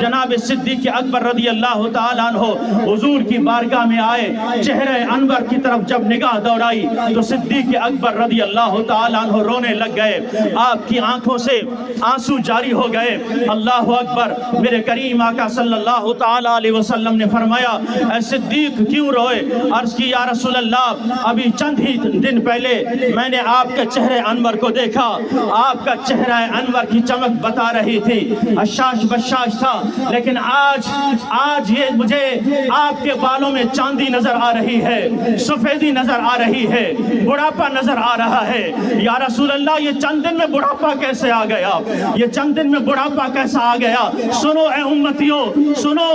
جناب صدیق اکبر رضی اللہ تعالیٰ عنہ حضور کی بارگاہ میں آئے، چہرہ انور کی طرف جب نگاہ دوڑائی تو صدیق اکبر رضی اللہ تعالیٰ عنہ رونے لگ گئے، آپ کی آنکھوں سے آنسو جاری ہو گئے۔ اللہ اکبر۔ میرے کریم آقا صلی اللہ تعالیٰ علیہ وسلم نے فرمایا اے صدیق کیوں روئے؟ عرض کی یا رسول اللہ ابھی چند ہی دن پہلے میں نے آپ کے چہرے انور کو دیکھا، آپ کا چہرہ انور کی چمک بتا رہی تھی، حشاش بشاش تھا، لیکن آج یہ مجھے آپ کے بالوں میں چاندی نظر آ رہی ہے، سفیدی نظر آ رہی ہے، بڑھاپا نظر آ رہا ہے۔ یا رسول اللہ یہ چند دن میں بڑھاپا کیسے آ گیا؟ یہ چند دن میں بڑھاپا کیسا آ گیا؟ سنو اے امتیوں، سنو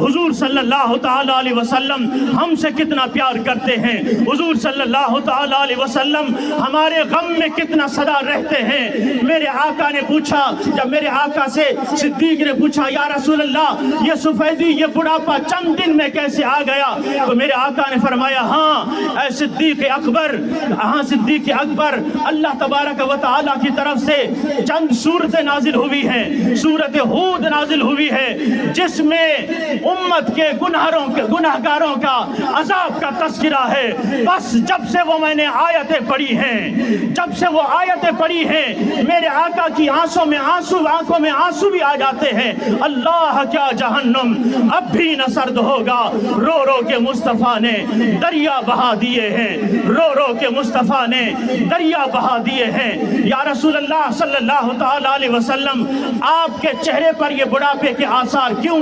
حضور صلی اللہ تعالیٰ علیہ وسلم ہم سے کتنا پیار کرتے ہیں، حضور صلی اللہ تعالیٰ علیہ وسلم ہمارے غم میں کتنا سدا رہتے ہیں۔ میرے آقا نے پوچھا، جب میرے آقا سے صدیق نے پوچھا یا رسول اللہ یہ سفیدی یہ بڑھاپا چند دن میں کیسے آ گیا؟ تو میرے آقا نے فرمایا ہاں اے صدیق اکبر، ہاں صدیق اکبر، اللہ تبارک و تعالیٰ کی طرف سے چند سورتیں نازل ہوئی ہیں، سورت ہود نازل ہوئی ہے جس میں امت کے گناہگاروں کا عذاب کا تذکرہ ہے۔ بس جب سے وہ میں نے آیتیں پڑھی ہیں، جب سے وہ آیتیں پڑھی ہیں میرے آقا کی آنکھوں میں آنسو بھی آ جاتے ہیں۔ اللہ کیا جہنم اب بھی نہ سرد ہوگا، رو رو کے مصطفیٰ نے دریا بہا دیے ہیں، رو رو کے مصطفیٰ نے دریا بہا دیے ہیں۔ یا رسول اللہ صلی اللہ تعالیٰ علیہ وسلم آپ کے چہرے پر یہ بڑھاپے کے آثار کیوں؟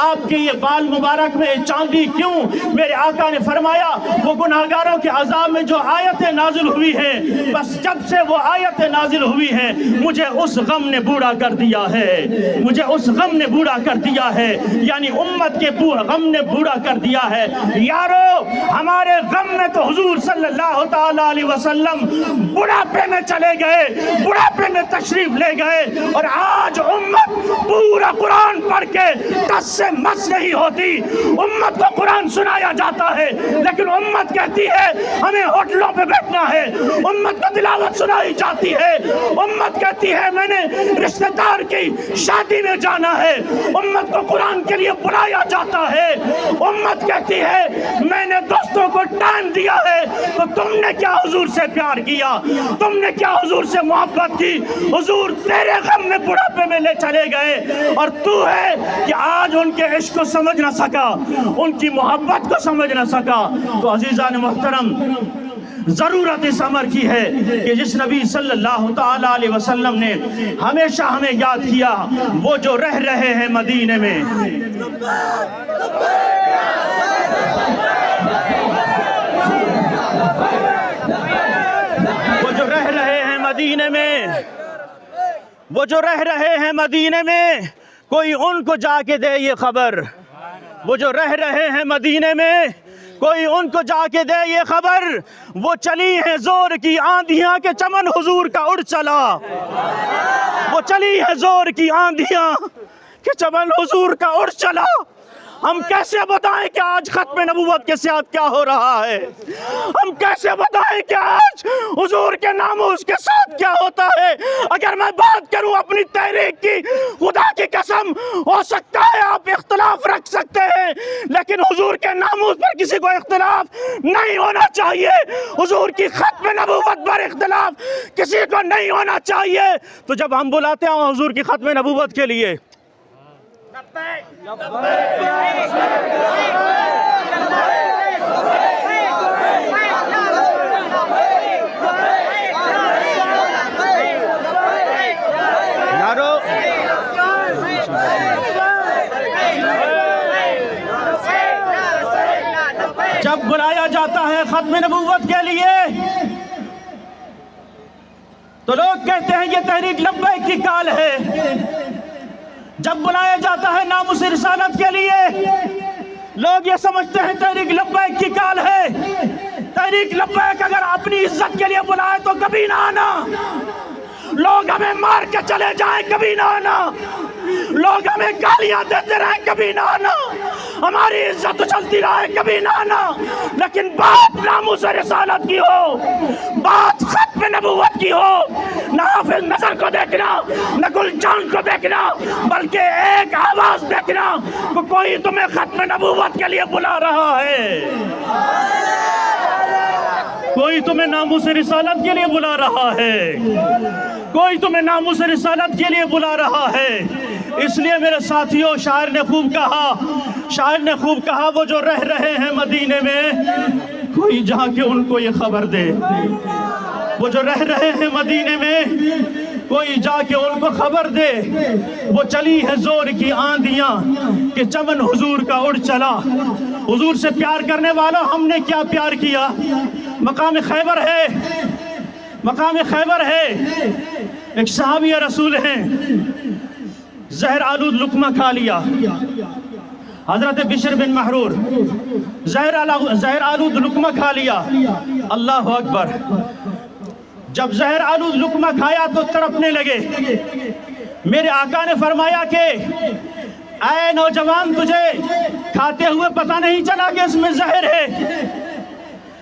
آپ کے یہ بال مبارک میں چاندی کیوں؟ میرے آقا نے فرمایا وہ گناہگاروں کے عذاب میں جو آیتیں نازل ہوئی ہیں، بس جب سے وہ آیتیں نازل ہوئی ہیں مجھے اس غم نے بوڑھا کر دیا ہے، مجھے اس غم نے بوڑھا کر دیا ہے، یعنی امت کے غم نے بوڑھا کر دیا ہے۔ یارو ہمارے غم میں تو حضور صلی اللہ تعالیٰ علیہ وسلم بڑھاپے میں چلے گئے، بڑھاپے میں تشریف لے گئے، اور آج امت پورا قرآن پڑھ کے ٹس سے مس نہیں ہوتی۔ امت کو قرآن سنایا جاتا ہے لیکن امت کہتی ہے ہمیں ہوٹلوں پہ بیٹھنا ہے، امت کو تلاوت سنائی جاتی ہے، امت کہتی ہے میں نے رشتہ دار کی شادی میں جانا ہے، امت کو قرآن کے لیے بلایا جاتا ہے، امت کہتی ہے میں نے دوستوں کو ٹائم دیا ہے۔ تو تم نے کیا حضور سے پیار کیا؟ تم نے کیا حضور سے محبت کی؟ حضور تیرے غم میں بڑھاپے میں لے چلے گئے، اور تو ہے کہ آج ان کے عشق کو سمجھ نہ سکا، ان کی محبت کو سمجھ نہ سکا۔ تو عزیزان محترم ضرورت اس امر کی ہے کہ جس نبی صلی اللہ تعالیٰ علیہ وسلم نے ہمیشہ ہمیں یاد کیا، وہ جو رہ رہے ہیں مدینے میں، وہ جو رہ رہے ہیں مدینے میں، وہ جو رہ رہے ہیں مدینے میں، کوئی ان کو جا کے دے یہ خبر، وہ جو رہ رہے ہیں مدینے میں کوئی ان کو جا کے دے یہ خبر، وہ چلی ہیں زور کی آندھیاں کہ چمن حضور کا اڑ چلا، وہ چلی ہیں زور کی آندھیاں کہ چمن حضور کا اڑ چلا۔ ہم کیسے بتائیں کہ آج ختم نبوت کے ساتھ کیا ہو رہا ہے؟ ہم کیسے بتائیں کہ آج حضور کے ناموس کے ساتھ کیا ہوتا ہے؟ اگر میں بات کروں اپنی تحریک کی، خدا کی قسم ہو سکتا ہے آپ اختلاف رکھ سکتے ہیں، لیکن حضور کے ناموس پر کسی کو اختلاف نہیں ہونا چاہیے، حضور کی ختم نبوت پر اختلاف کسی کو نہیں ہونا چاہیے۔ تو جب ہم بلاتے ہیں حضور کی ختم نبوت کے لیے، جب بلایا جاتا ہے ختم نبوت کے لیے تو لوگ کہتے ہیں یہ تحریک لبیک کی کال ہے، جب بلایا جاتا ہے ناموس رسالت کے لیے لوگ یہ سمجھتے ہیں تحریک لبیک کی کال ہے۔ تحریک لبیک اگر اپنی عزت کے لیے بلائے تو کبھی نہ آنا، لوگ ہمیں مار کے چلے جائیں کبھی نہ آنا، لوگ ہمیں گالیاں دیتے رہے کبھی نہ آنا، ہماری عزت چلتی رہے کبھی نہ آنا، لیکن بات ناموس رسالت کی ہو، بات ختم نبوت کی ہو، نہ حافظ نصر کو دیکھنا، نہ گل جان کو دیکھنا، بلکہ ایک آواز دیکھنا کہ کوئی تمہیں ختم نبوت کے لیے بلا رہا ہے، کوئی تمہیں ناموس رسالت کے لیے بلا رہا ہے، کوئی تمہیں ناموس رسالت کے لیے بلا رہا ہے۔ اس لیے میرے ساتھیوں، شاعر نے خوب کہا وہ جو رہ رہے ہیں مدینے میں، کوئی جا کے ان کو یہ خبر دے، وہ جو رہ رہے ہیں مدینے میں کوئی جا کے ان کو خبر دے، وہ چلی ہے زور کی آندیاں کہ چمن حضور کا اڑ چلا۔ حضور سے پیار کرنے والوں، ہم نے کیا پیار کیا؟ مقام خیبر ہے، ایک صحابی رسول ہیں، زہر آلود لقمہ کھا لیا، حضرت بشر بن محرور، زہر آلود لقمہ کھا لیا، اللہ اکبر۔ جب زہر آلود لقمہ کھایا تو تڑپنے لگے۔ میرے آقا نے فرمایا کہ اے نوجوان، تجھے کھاتے ہوئے پتہ نہیں چلا کہ اس میں زہر ہے؟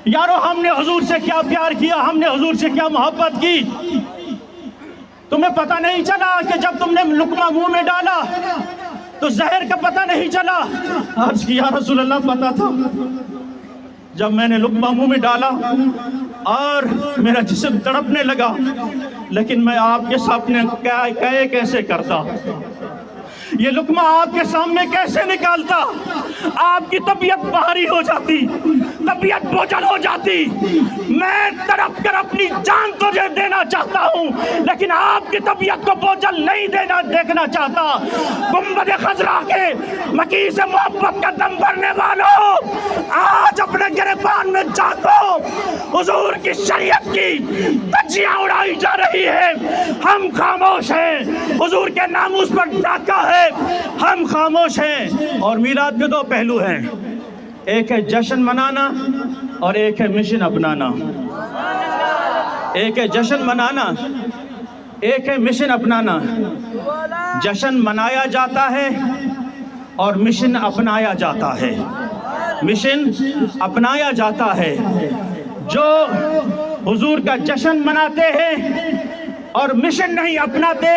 یارو، ہم نے حضور سے کیا پیار کیا، ہم نے حضور سے کیا محبت کی، تمہیں پتہ نہیں چلا کہ جب تم نے لقمہ منہ میں ڈالا تو زہر کا پتہ نہیں چلا؟ عرض کی یا رسول اللہ، پتہ تھا۔ جب میں نے لقمہ منہ میں ڈالا اور میرا جسم تڑپنے لگا، لیکن میں آپ کے سامنے کیسے کرتا، یہ لقمہ آپ کے سامنے کیسے نکالتا؟ آپ کی طبیعت بھاری ہو جاتی، طبیعت بوجھل ہو جاتی۔ میں تڑپ کر اپنی جان تجھے دینا چاہتا ہوں، لیکن آپ کی طبیعت کو بوجھل نہیں دیکھنا چاہتا۔ گنبد خضرا کے مکی سے محبت کا دم بھرنے والوں، آج اپنے گریبان میں جاگو، حضور کی شریعت کی دھجیاں اڑائی جا رہی ہے، ہم خاموش ہیں۔ حضور کے ناموس پر ڈاکہ ہے، ہم خاموش ہیں۔ اور میلاد کے دو پہلو ہیں، ایک ہے جشن منانا اور ایک ہے مشن اپنانا۔ ایک ہے جشن منانا، ایک ہے مشن اپنانا۔ جشن منایا جاتا ہے اور مشن اپنایا جاتا ہے۔ مشن اپنایا جاتا ہے۔ جو حضور کا جشن مناتے ہیں اور مشن نہیں اپناتے،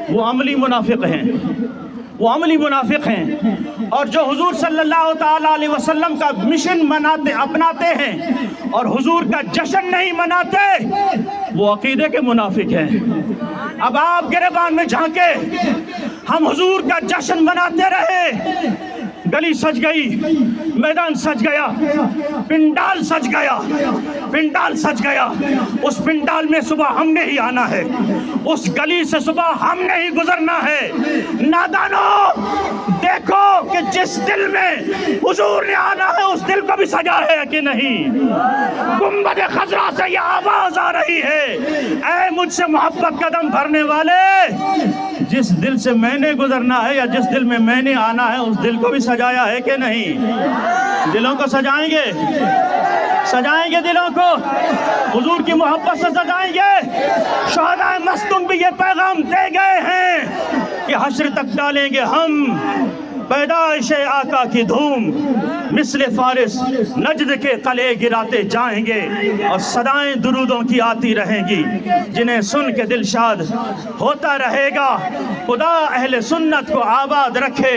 وہ عملی منافق ہیں، وہ عملی منافق ہیں۔ اور جو حضور صلی اللہ تعالیٰ علیہ وسلم کا مشن اپناتے ہیں اور حضور کا جشن نہیں مناتے، وہ عقیدے کے منافق ہیں۔ اب آپ گریبان میں جھانکے، ہم حضور کا جشن مناتے رہے، گلی سج گئی، میدان سج گیا، پنڈال سج گیا، پنڈال سج گیا۔ اس پنڈال میں صبح ہم نے ہی آنا ہے، اس گلی سے صبح ہم نے ہی گزرنا ہے۔ نادانو، دیکھو کہ جس دل میں حضور نے آنا ہے اس دل کو بھی سجا ہے کہ نہیں؟ گنبد خضرا سے یہ آواز آ رہی ہے، اے مجھ سے محبت کا دم بھرنے والے، جس دل سے میں نے گزرنا ہے یا جس دل میں میں نے آنا ہے اس دل کو بھی سجایا ہے کہ نہیں؟ دلوں کو سجائیں گے، سجائیں گے دلوں کو، حضور کی محبت سے سجائیں گے۔ شہدائے مستم بھی یہ پیغام دے گئے ہیں کہ حشر تک ڈالیں گے ہم پیدائش آقا کی دھوم، مثل فارس نجد کے قلعے گراتے جائیں گے، اور صدائیں درودوں کی آتی رہیں گی جنہیں سن کے دل شاد ہوتا رہے گا۔ خدا اہل سنت کو آباد رکھے۔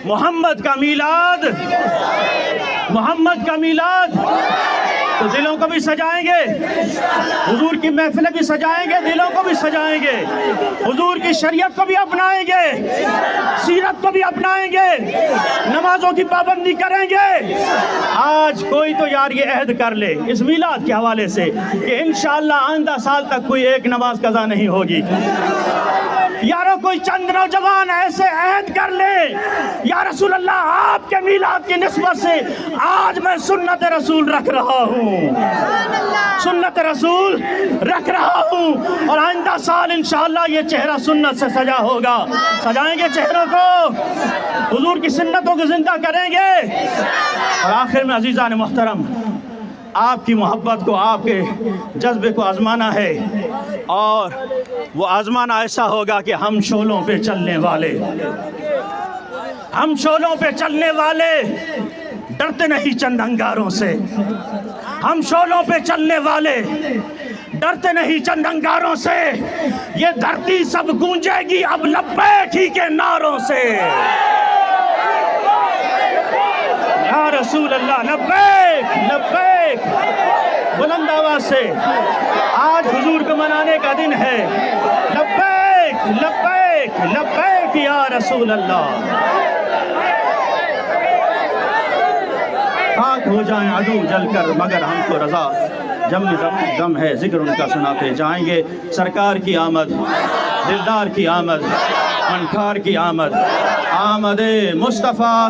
محمد کا میلاد، محمد کا میلاد، تو دلوں کو بھی سجائیں گے، حضور کی محفلیں بھی سجائیں گے، دلوں کو بھی سجائیں گے، حضور کی شریعت کو بھی اپنائیں گے، سیرت کو بھی اپنائیں گے، نمازوں کی پابندی کریں گے۔ آج کوئی تو یار یہ عہد کر لے اس میلاد کے حوالے سے کہ انشاءاللہ آئندہ سال تک کوئی ایک نماز قضا نہیں ہوگی۔ یارو کوئی چند نوجوان ایسے عہد کر لے، یا رسول اللہ آپ کے میلاد کی نسبت سے آج میں سنت رسول رکھ رہا ہوں، سنت رسول رکھ رہا ہوں، اور آئندہ سال انشاءاللہ یہ چہرہ سنت سے سجا ہوگا۔ سجائیں گے چہروں کو، حضور کی سنتوں کو زندہ کریں گے۔ اور آخر میں عزیزان محترم، آپ کی محبت کو، آپ کے جذبے کو آزمانا ہے، اور وہ آزمانا ایسا ہوگا کہ ہم شعلوں پہ چلنے والے، ہم شعلوں پہ چلنے والے ڈرتے نہیں چند انگاروں سے، ہم شعلوں پہ چلنے والے ڈرتے نہیں چند انگاروں سے، یہ دھرتی سب گونجے گی اب لبیک ہی کے نعروں سے۔ یا رسول اللہ، لبیک لبیک، بلند آواز سے، آج حضور کو منانے کا دن ہے، لبیک لبیک لبیک یا رسول اللہ۔ خاک ہو جائیں عدو جل کر مگر ہم کو رضا، غم ہے ذکر ان کا سناتے جائیں گے۔ سرکار کی آمد، دلدار کی آمد، فنکار کی آمد، آمد مصطفیٰ